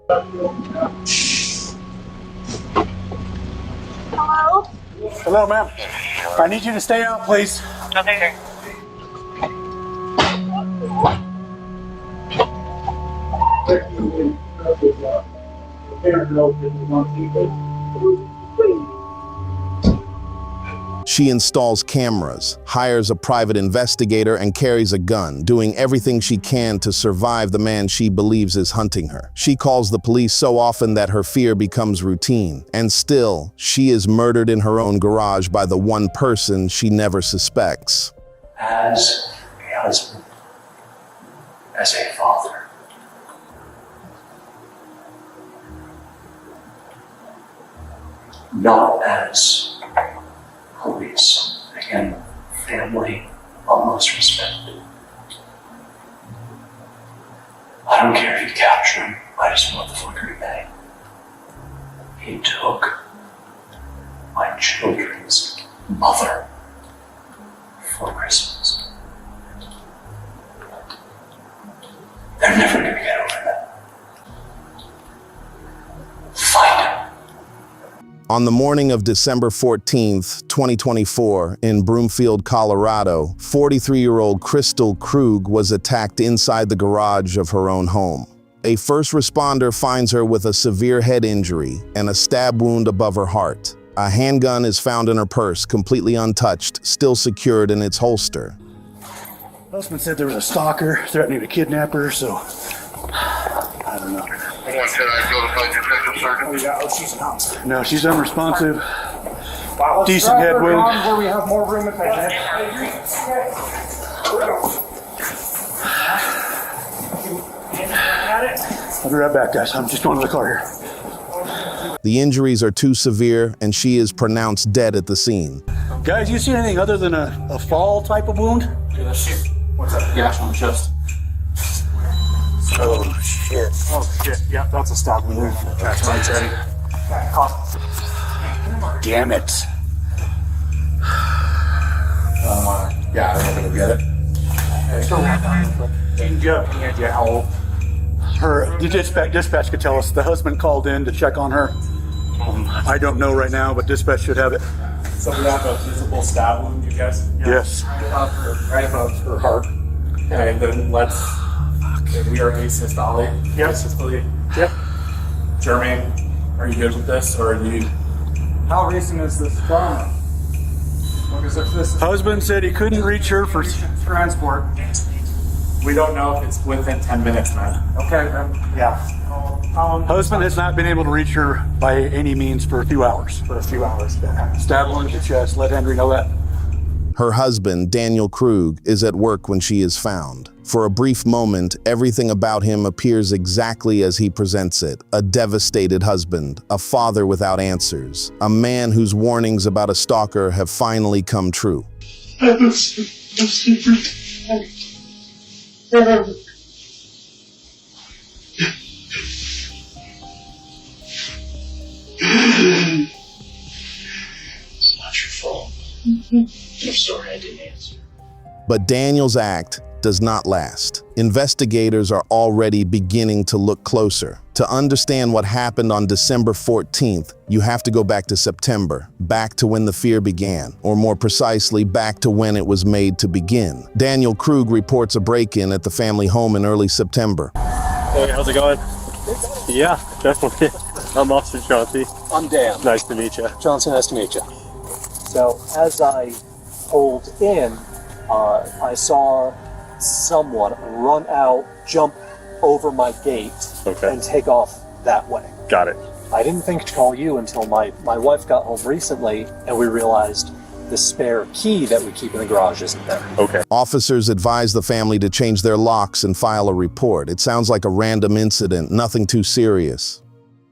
Hello? Hello, ma'am. I need you to stay out, please. Okay. She installs cameras, hires a private investigator, and carries a gun, doing everything she can to survive the man she believes is hunting her. She calls the police so often that her fear becomes routine. And still, she is murdered in her own garage by the one person she never suspects. As a husband, as a father, not as police, again, family, utmost respect. I don't care if you capture him, I just want the fucker to pay. He took my children's mother for Christmas. They're never gonna get over that. Find him. On the morning of December 14th, 2024, in Broomfield, Colorado, 43-year-old Kristil Krug was attacked inside the garage of her own home. A first responder finds her with a severe head injury and a stab wound above her heart. A handgun is found in her purse, completely untouched, still secured in its holster. Husband said there was a stalker threatening to kidnap her, so I don't know. No, she's unresponsive. Wow, decent head wound. Where we have more room at the head. I'll be right back, guys. I'm just going to the car here. The injuries are too severe, and she is pronounced dead at the scene. Guys, you see anything other than a fall type of wound? What's that? Gash on the chest. Oh, shit. Oh, shit. Yeah, that's a stab wound. That's ready. Damn it. Yeah, I'm gonna get it. The dispatch could tell us. The husband called in to check on her. I don't know right now, but dispatch should have it. So we have a visible stab wound, you guys? Yes. Right above her heart. And then we are asystolic. Yep. Asystole. Yep. Jermaine, are you good with this, or are you? How recent is this trauma? Because if this is Husband said he couldn't reach her for transport, we don't know if it's within 10 minutes, man. Okay, then. Yeah. Husband has not been able to reach her by any means for a few hours. Stab wound to the chest. Let Henry know that. Her husband, Daniel Krug, is at work when she is found. For a brief moment, everything about him appears exactly as he presents it. A devastated husband, a father without answers, a man whose warnings about a stalker have finally come true. It's not your fault. I'm sorry I didn't answer. But Daniel's act does not last. Investigators are already beginning to look closer. To understand what happened on December 14th, you have to go back to September, back to when the fear began, or more precisely, back to when it was made to begin. Daniel Krug reports a break-in at the family home in early September. Hey, how's it going? Yeah, definitely. I'm Officer Chauncey. I'm Dan. Nice to meet you. Johnson, nice to meet you. So as I pulled in, I saw someone run out, jump over my gate, and take off that way. Got it. I didn't think to call you until my wife got home recently, and we realized the spare key that we keep in the garage isn't there. Okay. Officers advise the family to change their locks and file a report. It sounds like a random incident, nothing too serious.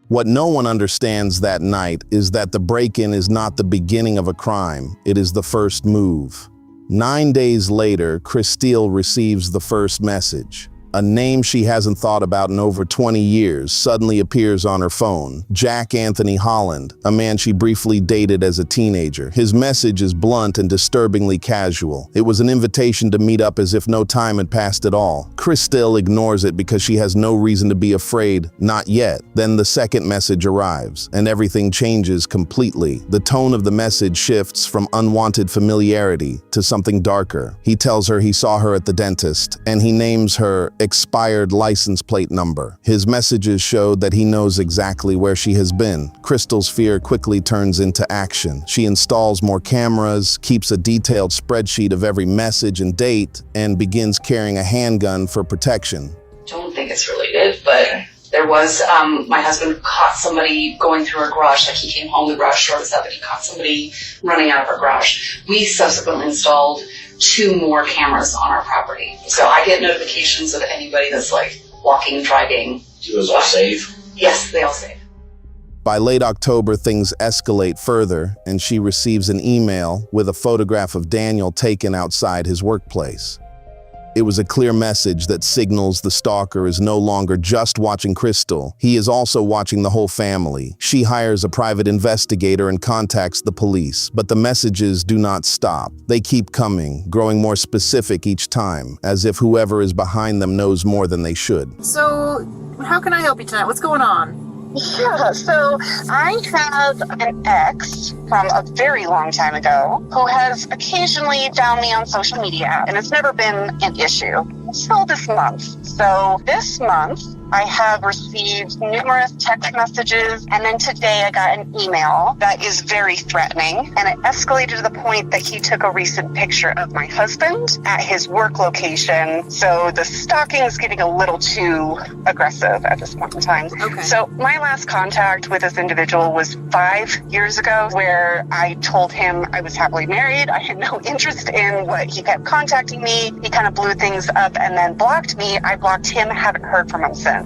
What no one understands that night is that the break-in is not the beginning of a crime, it is the first move. 9 days later, Kristil receives the first message. A name she hasn't thought about in over 20 years suddenly appears on her phone. Jack Anthony Holland, a man she briefly dated as a teenager. His message is blunt and disturbingly casual. It was an invitation to meet up as if no time had passed at all. Kristil ignores it because she has no reason to be afraid, not yet. Then the second message arrives, and everything changes completely. The tone of the message shifts from unwanted familiarity to something darker. He tells her he saw her at the dentist, and he names her expired license plate number. His messages show that he knows exactly where she has been. Kristil's fear quickly turns into action. She installs more cameras, keeps a detailed spreadsheet of every message and date, and begins carrying a handgun for protection. Don't think it's related, but there was, my husband caught somebody going through our garage, like he came home, the garage door was up, and he caught somebody running out of our garage. We subsequently installed 2 more cameras on our property. So I get notifications of anybody that's like walking, driving. Do those all save? Yes, they all save. By late October, things escalate further, and she receives an email with a photograph of Daniel taken outside his workplace. It was a clear message that signals the stalker is no longer just watching Kristil. He is also watching the whole family. She hires a private investigator and contacts the police, but the messages do not stop. They keep coming, growing more specific each time, as if whoever is behind them knows more than they should. So, how can I help you tonight? What's going on? Yeah, so I have an ex from a very long time ago who has occasionally found me on social media, and it's never been an issue until this month. So this month, I have received numerous text messages, and then today I got an email that is very threatening, and it escalated to the point that he took a recent picture of my husband at his work location. So the stalking is getting a little too aggressive at this point in time. Okay. So my last contact with this individual was 5 years ago, where I told him I was happily married. I had no interest in what he kept contacting me. He kind of blew things up and then blocked me. I blocked him, haven't heard from him since.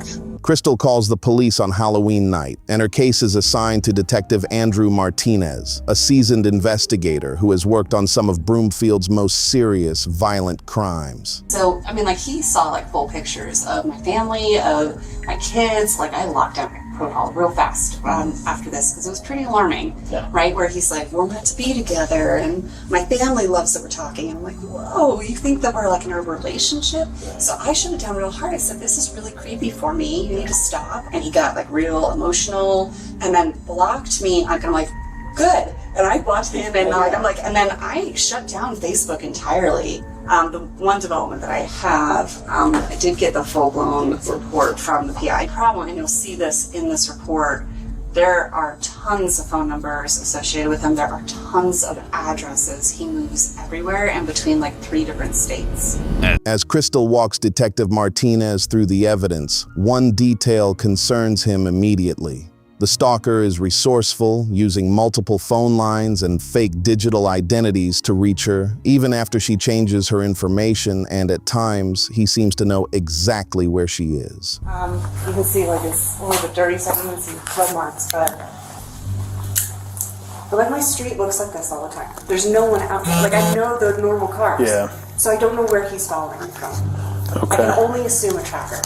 Kristil calls the police on Halloween night, and her case is assigned to Detective Andrew Martinez, a seasoned investigator who has worked on some of Broomfield's most serious, violent crimes. So, I mean, like, he saw, like, full pictures of my family, of my kids. Like, I locked down my protocol real fast after this, because it was pretty alarming, right? Where he's like, we're meant to be together, and my family loves that we're talking. And I'm like, whoa, you think that we're, like, in a relationship? So I shut it down real hard. I said, this is really creepy for me. You need to stop. And he got, like, real emotional, and then blocked me. I'm like, good. And I blocked him, and I'm like, and then I shut down Facebook entirely. The one development that I have, I did get the full-blown report from the PI problem, and you'll see this in this report. There are tons of phone numbers associated with him. There are tons of addresses. He moves everywhere and between like 3 different states. As Kristil walks Detective Martinez through the evidence, one detail concerns him immediately. The stalker is resourceful, using multiple phone lines and fake digital identities to reach her, even after she changes her information, and at times, he seems to know exactly where she is. You can see like it's only the dirty segments and red marks, but like my street looks like this all the time. There's no one out there. Like I know the normal cars. Yeah. So I don't know where he's following me from. I can only assume a tracker.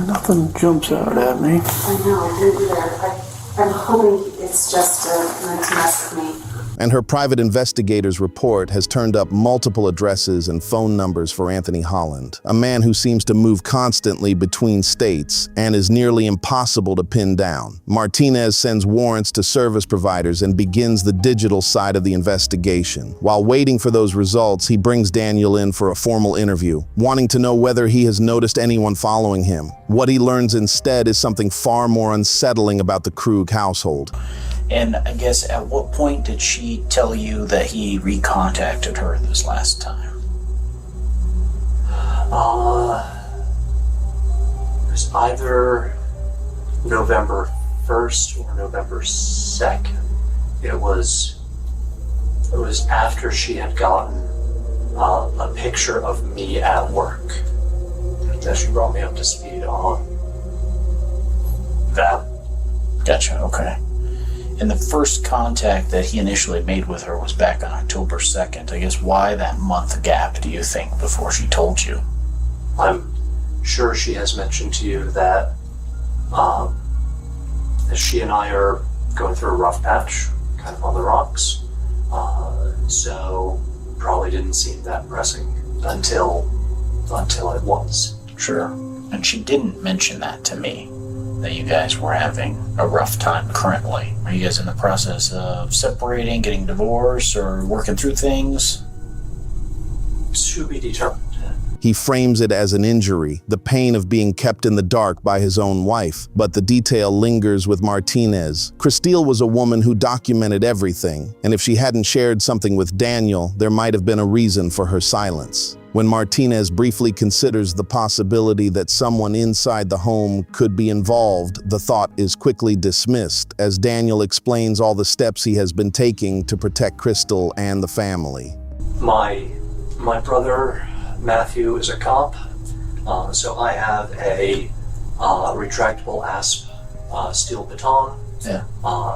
Nothing jumps out at me. I know, I didn't either. I'm hoping it's just meant to mess with me. And her private investigator's report has turned up multiple addresses and phone numbers for Anthony Holland, a man who seems to move constantly between states and is nearly impossible to pin down. Martinez sends warrants to service providers and begins the digital side of the investigation. While waiting for those results, he brings Daniel in for a formal interview, wanting to know whether he has noticed anyone following him. What he learns instead is something far more unsettling about the Krug household. And I guess at what point did she tell you that he recontacted her this last time? It was either November 1st or November 2nd. It was after she had gotten a picture of me at work that she brought me up to speed on that. Gotcha, okay. And the first contact that he initially made with her was back on October 2nd. I guess why that month gap, do you think, before she told you? I'm sure she has mentioned to you that she and I are going through a rough patch, kind of on the rocks. So probably didn't seem that pressing until it was. Sure. And she didn't mention that to me, that you guys were having a rough time currently. Are you guys in the process of separating, getting divorced, or working through things? To be determined. He frames it as an injury, the pain of being kept in the dark by his own wife, but the detail lingers with Martinez. Kristil was a woman who documented everything, and if she hadn't shared something with Daniel, there might have been a reason for her silence. When Martinez briefly considers the possibility that someone inside the home could be involved, the thought is quickly dismissed as Daniel explains all the steps he has been taking to protect Kristil and the family. My brother Matthew is a cop, so I have a retractable asp steel baton. Yeah.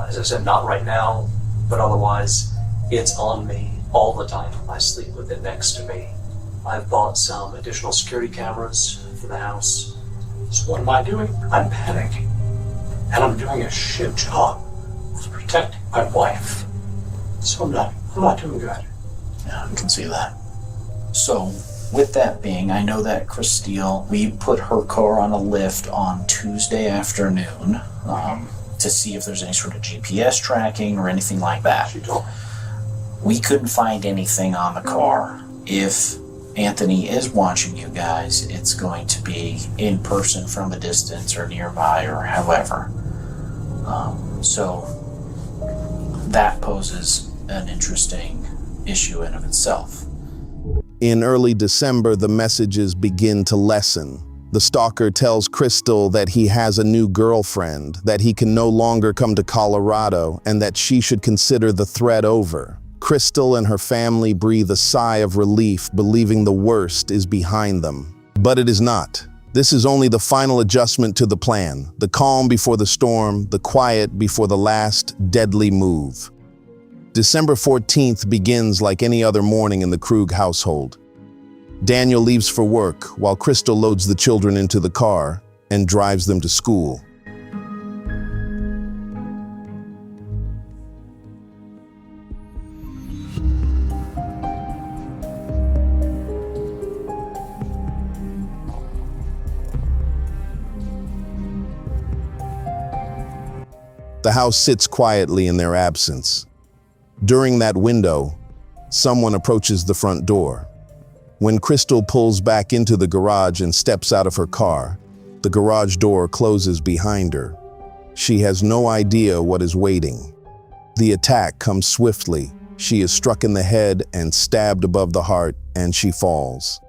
As I said, not right now, but otherwise it's on me all the time. I sleep with it next to me. I've bought some additional security cameras for the house. So what am I doing? I'm panicking. And I'm doing a shit job of protecting my wife. So I'm not doing good. Yeah, I can see that. So, with that being, I know that Kristil, we put her car on a lift on Tuesday afternoon to see if there's any sort of GPS tracking or anything like that. She told me. We couldn't find anything on the car. If Anthony is watching you guys, it's going to be in person from a distance or nearby or however. So that poses an interesting issue in of itself. In early December, the messages begin to lessen. The stalker tells Kristil that he has a new girlfriend, that he can no longer come to Colorado, and that she should consider the threat over. Kristil and her family breathe a sigh of relief, believing the worst is behind them. But it is not. This is only the final adjustment to the plan, the calm before the storm, the quiet before the last deadly move. December 14th begins like any other morning in the Krug household. Daniel leaves for work while Kristil loads the children into the car and drives them to school. The house sits quietly in their absence. During that window, someone approaches the front door. When Kristil pulls back into the garage and steps out of her car, the garage door closes behind her. She has no idea what is waiting. The attack comes swiftly. She is struck in the head and stabbed above the heart, and she falls.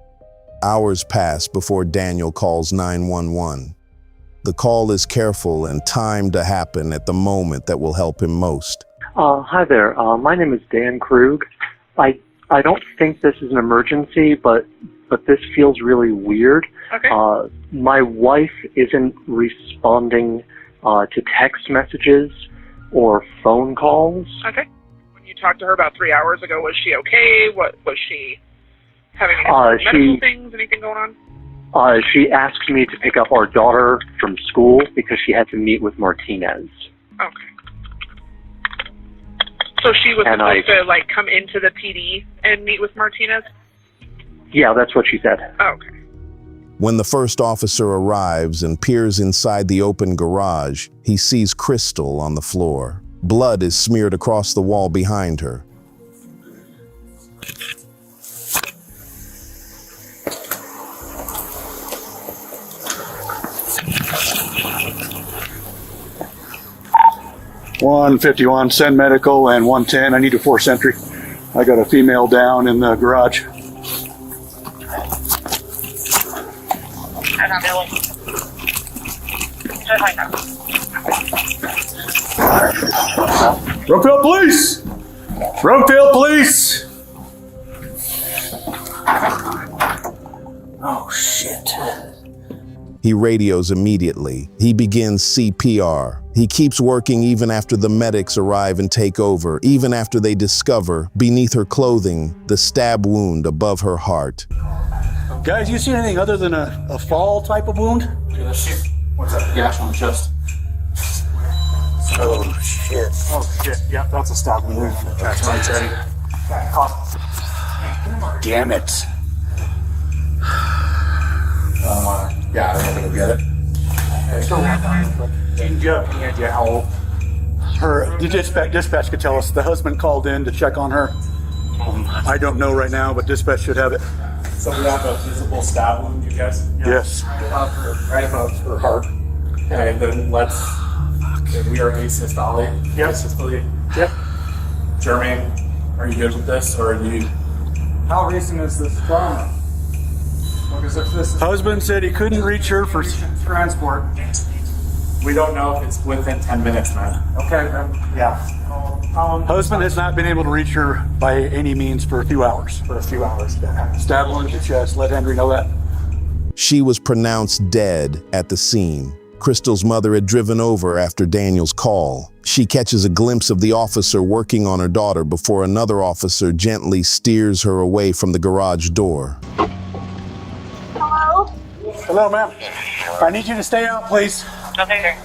Hours pass before Daniel calls 911. The call is careful and timed to happen at the moment that will help him most. Hi there. My name is Dan Krug. I don't think this is an emergency, but this feels really weird. Okay. My wife isn't responding to text messages or phone calls. Okay. When you talked to her about 3 hours ago, was she okay? What was she having any medical things? Anything going on? She asked me to pick up our daughter from school because she had to meet with Martinez. Okay. So she was supposed to, come into the PD and meet with Martinez? Yeah, that's what she said. Okay. When the first officer arrives and peers inside the open garage, he sees Kristil on the floor. Blood is smeared across the wall behind her. $151, send medical, and 110. I need a 4th sentry. I got a female down in the garage. Broomfield Police! Broomfield Police! Oh, shit. He radios immediately. He begins CPR. He keeps working even after the medics arrive and take over, even after they discover, beneath her clothing, the stab wound above her heart. Guys, you see anything other than a fall type of wound? Yeah, that's what's that? Gash on the chest. Oh, shit. Oh, shit. Yeah, that's a stab wound. That's right, Teddy. Damn it. Yeah, I'm gonna go get it. The dispatch could tell us the husband called in to check on her. I don't know right now, but dispatch should have it. So we have a visible stab wound, you guys? Yes. Right above her heart. Okay, then let's. Okay, we are asystole. Yep. Asystole. Yep. Jermaine, are you good with this, or are you? How recent is this trauma? Because if this is Husband said he couldn't reach her for transport, we don't know if it's within 10 minutes, man. Okay, then, yeah. Husband has not been able to reach her by any means for a few hours. Stab wound to the chest. Let Henry know that. She was pronounced dead at the scene. Kristil's mother had driven over after Daniel's call. She catches a glimpse of the officer working on her daughter before another officer gently steers her away from the garage door. Hello? Hello, ma'am. I need you to stay out, please. Okay.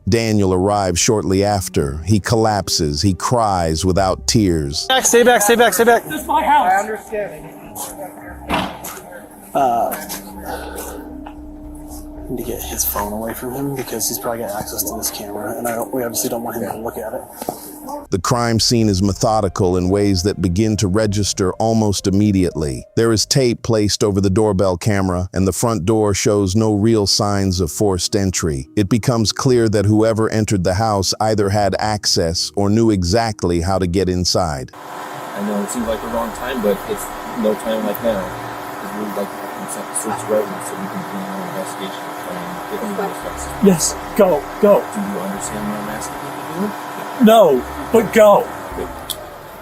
Daniel arrives shortly after. He collapses. He cries without tears. Stay back, stay back, stay back. This is my house. I understand. I need to get his phone away from him because he's probably got access to this camera, and we obviously don't want him to look at it. The crime scene is methodical in ways that begin to register almost immediately. There is tape placed over the doorbell camera, and the front door shows no real signs of forced entry. It becomes clear that whoever entered the house either had access or knew exactly how to get inside. I know it seems like the wrong time, but it's no time like now. Because we would like to search the residence so we can begin our investigation and get into this. Yes, go. Do you understand what I'm asking you to do? No, but go.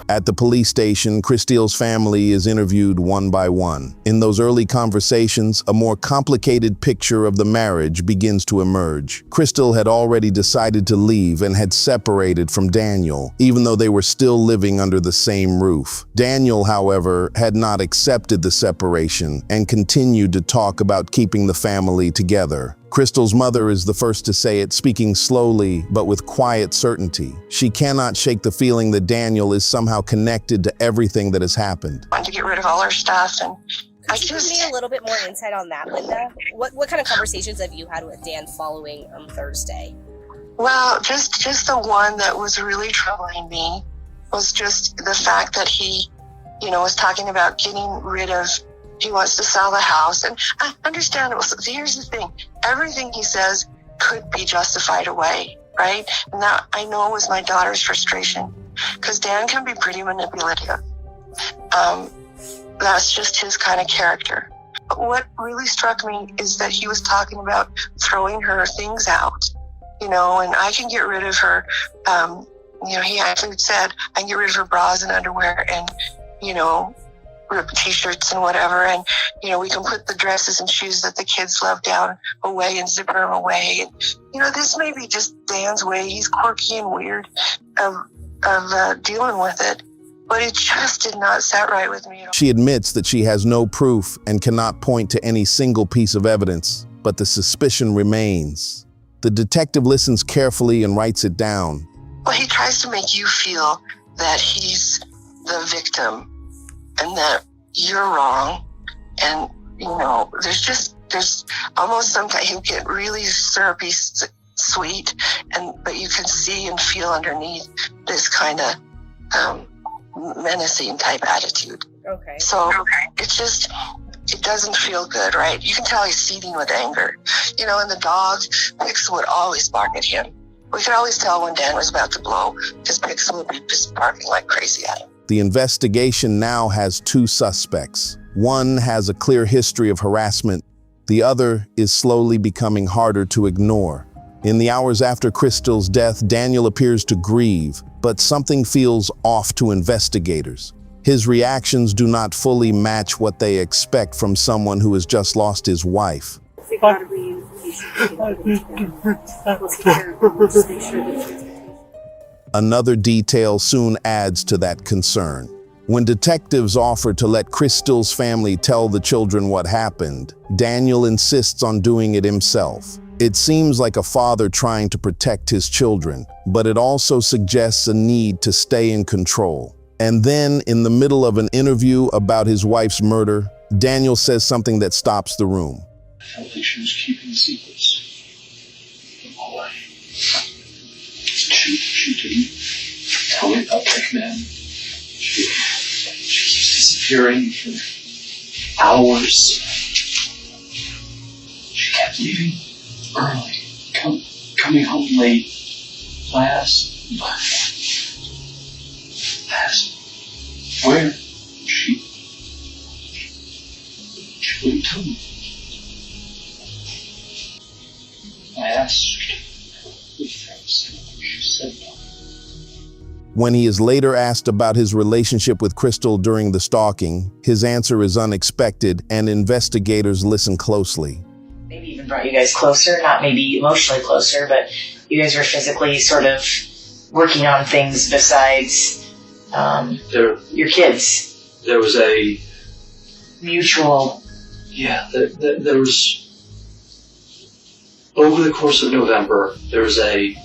At the police station, Kristil's family is interviewed one by one. In those early conversations, a more complicated picture of the marriage begins to emerge. Kristil had already decided to leave and had separated from Daniel, even though they were still living under the same roof. Daniel, however, had not accepted the separation and continued to talk about keeping the family together. Kristil's mother is the first to say it, speaking slowly but with quiet certainty. She cannot shake the feeling that Daniel is somehow connected to everything that has happened. I wanted to get rid of all her stuff, and Could you give me a little bit more insight on that, Linda? What kind of conversations have you had with Dan following Thursday? Well, just the one that was really troubling me was just the fact that he, was talking about getting rid of. He wants to sell the house, and I understand. Here's the thing: everything he says could be justified away, right? And that I know was my daughter's frustration, because Dan can be pretty manipulative. That's just his kind of character. But what really struck me is that he was talking about throwing her things out, and I can get rid of her. He actually said I can get rid of her bras and underwear, and t-shirts and whatever, and we can put the dresses and shoes that the kids love down away and zip them away. And this may be just Dan's way. He's quirky and weird of dealing with it, but it just did not set right with me at all. She admits that she has no proof and cannot point to any single piece of evidence, but the suspicion remains. The detective listens carefully and writes it down. Well, he tries to make you feel that he's the victim and that you're wrong. And, there's almost sometimes he'll get really syrupy sweet, but you can see and feel underneath this kind of menacing type attitude. Okay. So it doesn't feel good, right? You can tell he's seething with anger. And the dog, Pixel would always bark at him. We could always tell when Dan was about to blow, because Pixel would be just barking like crazy at him. The investigation now has two suspects. One has a clear history of harassment. The other is slowly becoming harder to ignore. In the hours after Kristil's death, Daniel appears to grieve, but something feels off to investigators. His reactions do not fully match what they expect from someone who has just lost his wife. We gotta leave. Another detail soon adds to that concern. When detectives offer to let Kristil's family tell the children what happened, Daniel insists on doing it himself. It seems like a father trying to protect his children, but it also suggests a need to stay in control. And then, in the middle of an interview about his wife's murder, Daniel says something that stops the room. I felt like she was keeping secrets from my wife. She didn't tell me about that man. She was disappearing for hours. She kept leaving early, coming home late. I asked where she wouldn't tell me. I asked if she said no. When he is later asked about his relationship with Kristil during the stalking, his answer is unexpected and investigators listen closely. Maybe even brought you guys closer, not maybe emotionally closer, but you guys were physically sort of working on things besides your kids. There was a mutual. Yeah, there was, over the course of November, there was a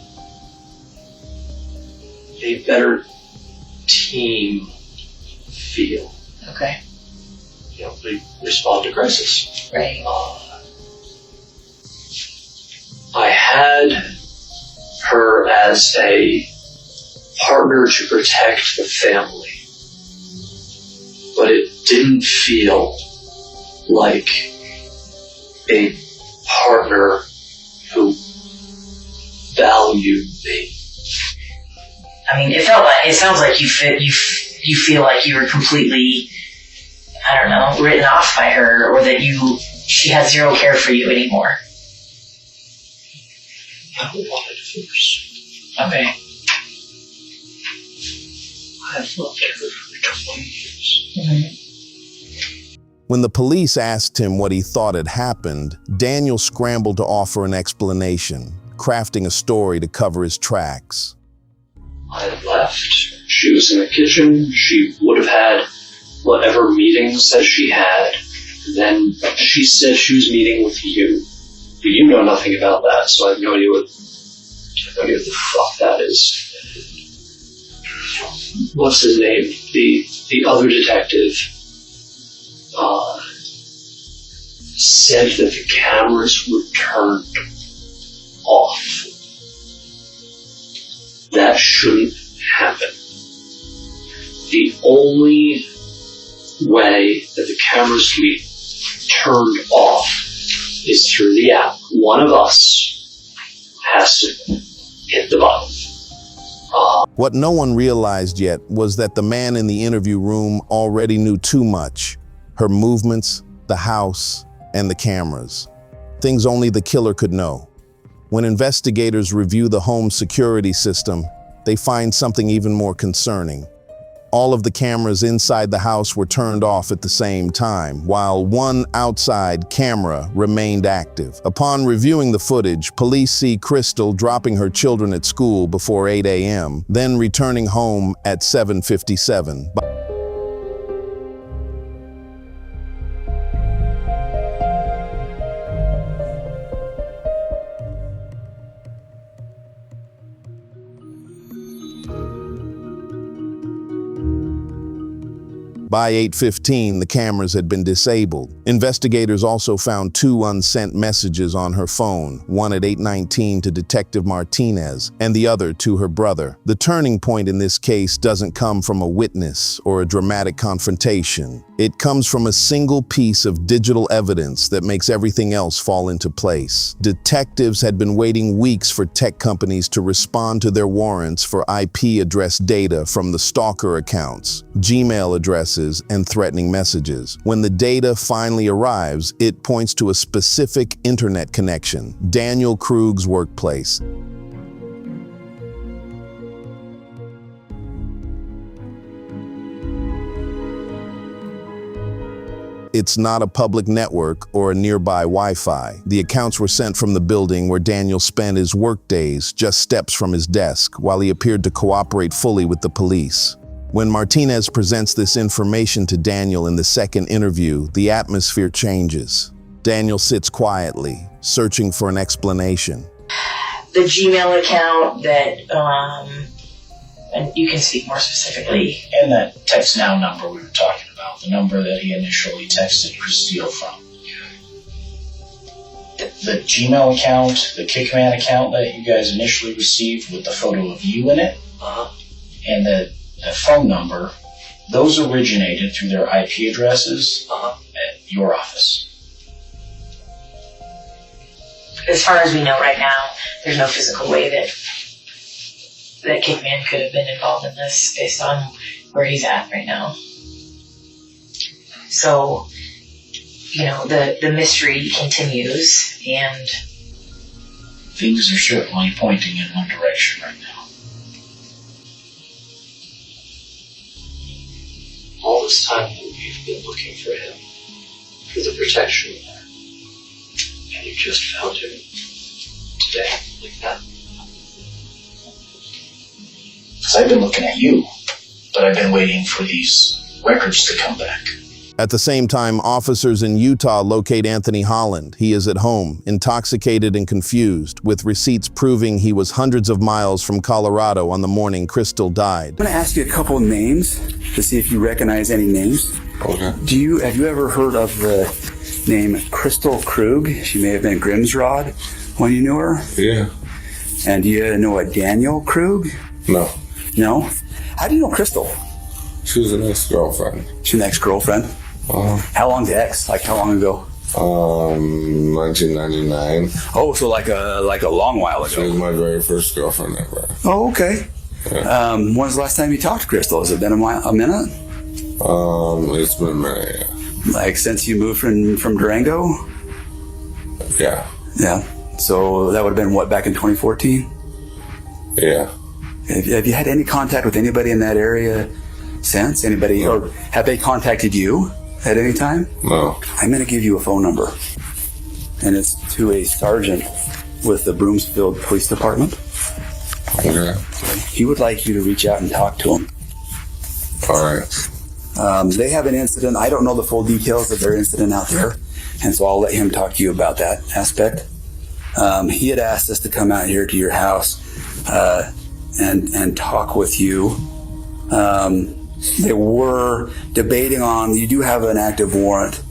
better team feel. Okay. You know, we respond to crisis. Right. I had her as a partner to protect the family, but it didn't feel like a partner who valued me. I mean, it sounds like you feel like you were completely, I don't know, written off by her, or that she had zero care for you anymore. I don't want it first. Okay. I have loved her for 20 years. Mm-hmm. When the police asked him what he thought had happened, Daniel scrambled to offer an explanation, crafting a story to cover his tracks. I had left. She was in the kitchen. She would have had whatever meetings that she had. Then she said she was meeting with you. But you know nothing about that, so I have no idea what the fuck that is. What's his name? The other detective said that the cameras were turned off. That shouldn't happen. The only way that the cameras can be turned off is through the app. One of us has to hit the button. What no one realized yet was that the man in the interview room already knew too much. Her movements, the house, and the cameras. Things only the killer could know. When investigators review the home security system, they find something even more concerning. All of the cameras inside the house were turned off at the same time, while one outside camera remained active. Upon reviewing the footage, police see Kristil dropping her children at school before 8 a.m., then returning home at 7:57. By 8:15, the cameras had been disabled. Investigators also found 2 unsent messages on her phone, one at 8:19 to Detective Martinez and the other to her brother. The turning point in this case doesn't come from a witness or a dramatic confrontation. It comes from a single piece of digital evidence that makes everything else fall into place. Detectives had been waiting weeks for tech companies to respond to their warrants for IP address data from the Stalker accounts, Gmail addresses, and threatening messages. When the data finally arrives, it points to a specific internet connection, Daniel Krug's workplace. It's not a public network or a nearby Wi-Fi. The accounts were sent from the building where Daniel spent his work days, just steps from his desk, while he appeared to cooperate fully with the police. When Martinez presents this information to Daniel in the second interview, the atmosphere changes. Daniel sits quietly, searching for an explanation. The Gmail account that, and you can speak more specifically. And that text now number we were talking about, the number that he initially texted Kristil from. The Gmail account, the Kickman account that you guys initially received with the photo of you in it, and the phone number, those originated through their IP addresses at your office. As far as we know right now, there's no physical way that Kickman could have been involved in this based on where he's at right now. So, the mystery continues, and things are certainly pointing in one direction right now. All this time we've been looking for him, for the protection there. And you just found him today, like that. Because I've been looking at you, but I've been waiting for these records to come back. At the same time, officers in Utah locate Anthony Holland. He is at home, intoxicated and confused, with receipts proving he was hundreds of miles from Colorado on the morning Kristil died. I'm going to ask you a couple of names to see if you recognize any names. Okay. Have you ever heard of the name Kristil Krug? She may have been Grimsrod when you knew her. Yeah. And do you know a Daniel Krug? No. No? How do you know Kristil? She was an ex-girlfriend. She's an ex-girlfriend? How long's the ex? Like how long ago? 1999. Oh, so like a long while ago. She was my very first girlfriend ever. Oh, okay. Yeah. When's the last time you talked to Kristil? Has it been a minute? It's been a minute, yeah. Like since you moved from Durango? Yeah. Yeah. So that would have been what, back in 2014? Yeah. Have you had any contact with anybody in that area since? Anybody, or have they contacted you at any time? No. I'm going to give you a phone number, and it's to a sergeant with the Broomfield Police Department. Okay. He would like you to reach out and talk to him. All right. They have an incident. I don't know the full details of their incident out there, and so I'll let him talk to you about that aspect. He had asked us to come out here to your house and talk with you. They were debating on, you do have an active warrant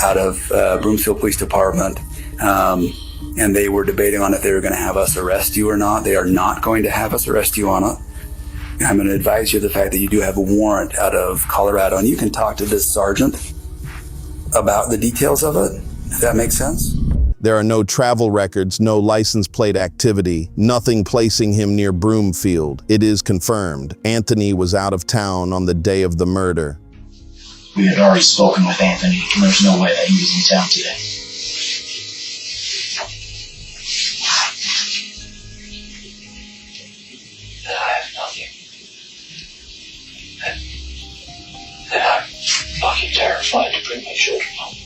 out of Broomfield Police Department, and they were debating on if they were going to have us arrest you or not. They are not going to have us arrest you on it. I'm going to advise you of the fact that you do have a warrant out of Colorado, and you can talk to this sergeant about the details of it, if that makes sense. There are no travel records, no license plate activity, nothing placing him near Broomfield. It is confirmed. Anthony was out of town on the day of the murder. We had already spoken with Anthony, and there's no way that he was in town today. I have nothing. And I'm fucking terrified to bring my children home.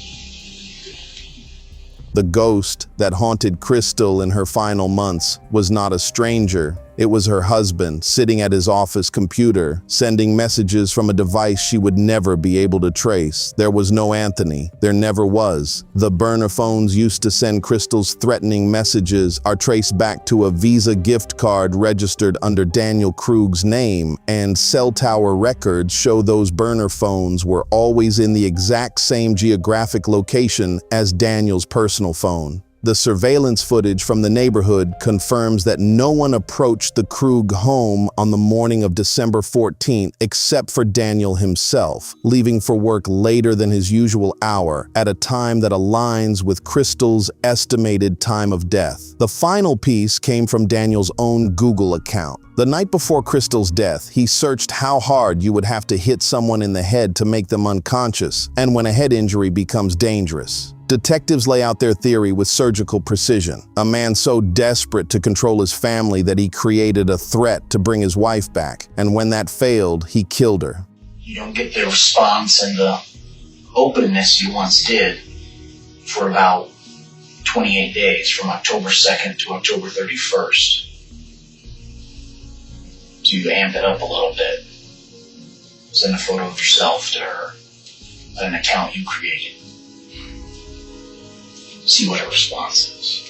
The ghost that haunted Kristil in her final months was not a stranger. It was her husband, sitting at his office computer, sending messages from a device she would never be able to trace. There was no Anthony. There never was. The burner phones used to send Kristil's threatening messages are traced back to a Visa gift card registered under Daniel Krug's name, and cell tower records show those burner phones were always in the exact same geographic location as Daniel's personal phone. The surveillance footage from the neighborhood confirms that no one approached the Krug home on the morning of December 14th except for Daniel himself, leaving for work later than his usual hour at a time that aligns with Kristil's estimated time of death. The final piece came from Daniel's own Google account. The night before Kristil's death, he searched how hard you would have to hit someone in the head to make them unconscious, and when a head injury becomes dangerous. Detectives lay out their theory with surgical precision. A man so desperate to control his family that he created a threat to bring his wife back, and when that failed, he killed her. You don't get the response and the openness you once did for about 28 days, from October 2nd to October 31st. So you amp it up a little bit. Send a photo of yourself to her at an account you created. See what her response is.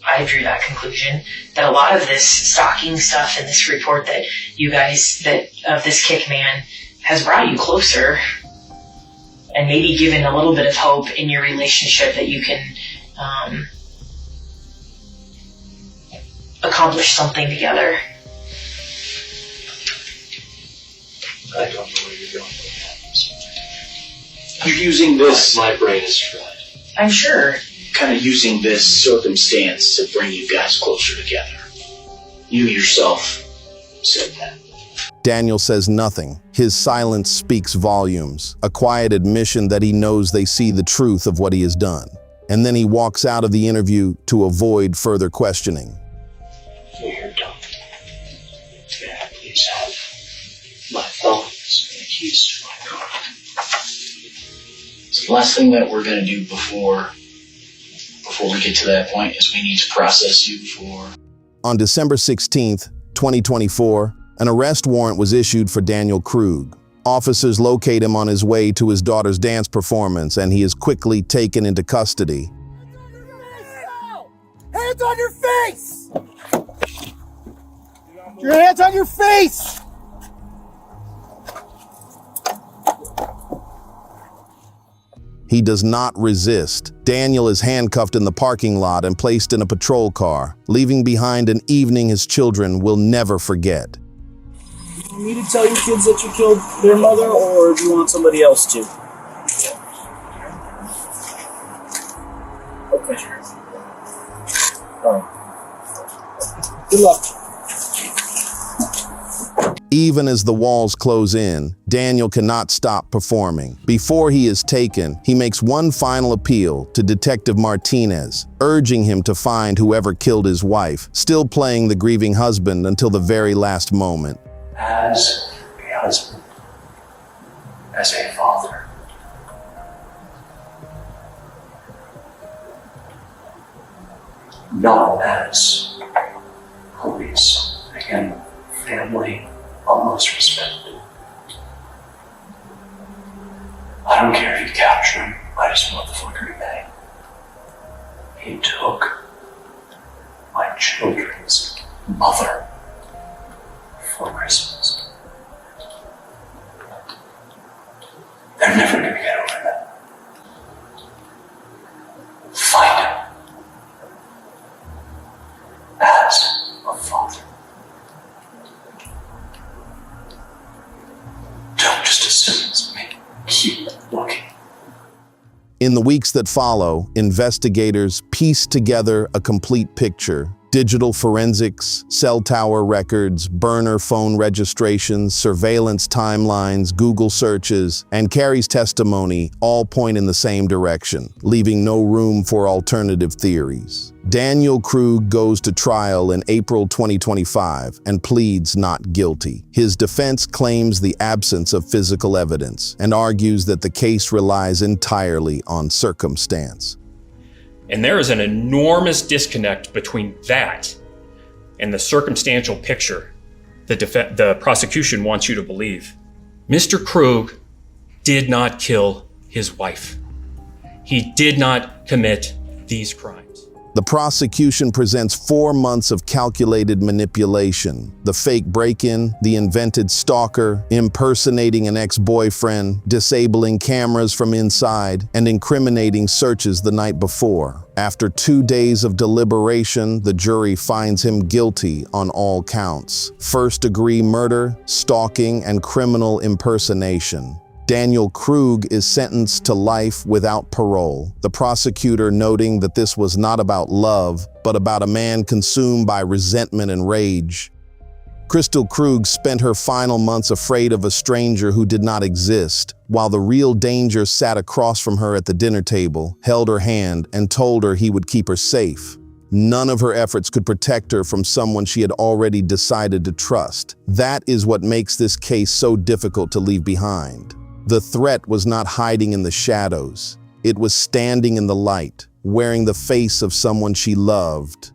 I drew that conclusion that a lot of this stalking stuff in this report that you guys, that of this kick man, has brought you closer and maybe given a little bit of hope in your relationship that you can accomplish something together. I don't know where you're going with that. You're using this, My brain is fried. I'm sure. kind of using this circumstance to bring you guys closer together. You yourself said that. Daniel says nothing. His silence speaks volumes, a quiet admission that he knows they see the truth of what he has done. And then he walks out of the interview to avoid further questioning. Here, don't. Yeah, please have my phones and keys to my car. So the last thing that we're going to do before we get to that point is we need to process you for... On December 16th, 2024, an arrest warrant was issued for Daniel Krug. Officers locate him on his way to his daughter's dance performance, and he is quickly taken into custody. Hands on your face! Your hands on your face! He does not resist. Daniel is handcuffed in the parking lot and placed in a patrol car, leaving behind an evening his children will never forget. Do you need to tell your kids that you killed their mother, or do you want somebody else to? Okay. Alright. Good luck. Even as the walls close in, Daniel cannot stop performing. Before he is taken, he makes one final appeal to Detective Martinez, urging him to find whoever killed his wife, still playing the grieving husband until the very last moment. As a husband, as a father, not as police and family almost respected. I don't care if you capture him, I just want the fucker to pay. He took my children's mother for Christmas. They're never gonna get over that. Find him. As a father. Don't just assume it's me. Keep looking. In the weeks that follow, investigators piece together a complete picture. Digital forensics, cell tower records, burner phone registrations, surveillance timelines, Google searches, and Carrie's testimony all point in the same direction, leaving no room for alternative theories. Daniel Krug goes to trial in April 2025 and pleads not guilty. His defense claims the absence of physical evidence and argues that the case relies entirely on circumstance. And there is an enormous disconnect between that and the circumstantial picture that the prosecution wants you to believe. Mr. Krug did not kill his wife. He did not commit these crimes. The prosecution presents 4 months of calculated manipulation. The fake break-in, the invented stalker, impersonating an ex-boyfriend, disabling cameras from inside, and incriminating searches the night before. After 2 days of deliberation, the jury finds him guilty on all counts: first-degree murder, stalking, and criminal impersonation. Daniel Krug is sentenced to life without parole, the prosecutor noting that this was not about love, but about a man consumed by resentment and rage. Kristil Krug spent her final months afraid of a stranger who did not exist, while the real danger sat across from her at the dinner table, held her hand, and told her he would keep her safe. None of her efforts could protect her from someone she had already decided to trust. That is what makes this case so difficult to leave behind. The threat was not hiding in the shadows. It was standing in the light, wearing the face of someone she loved,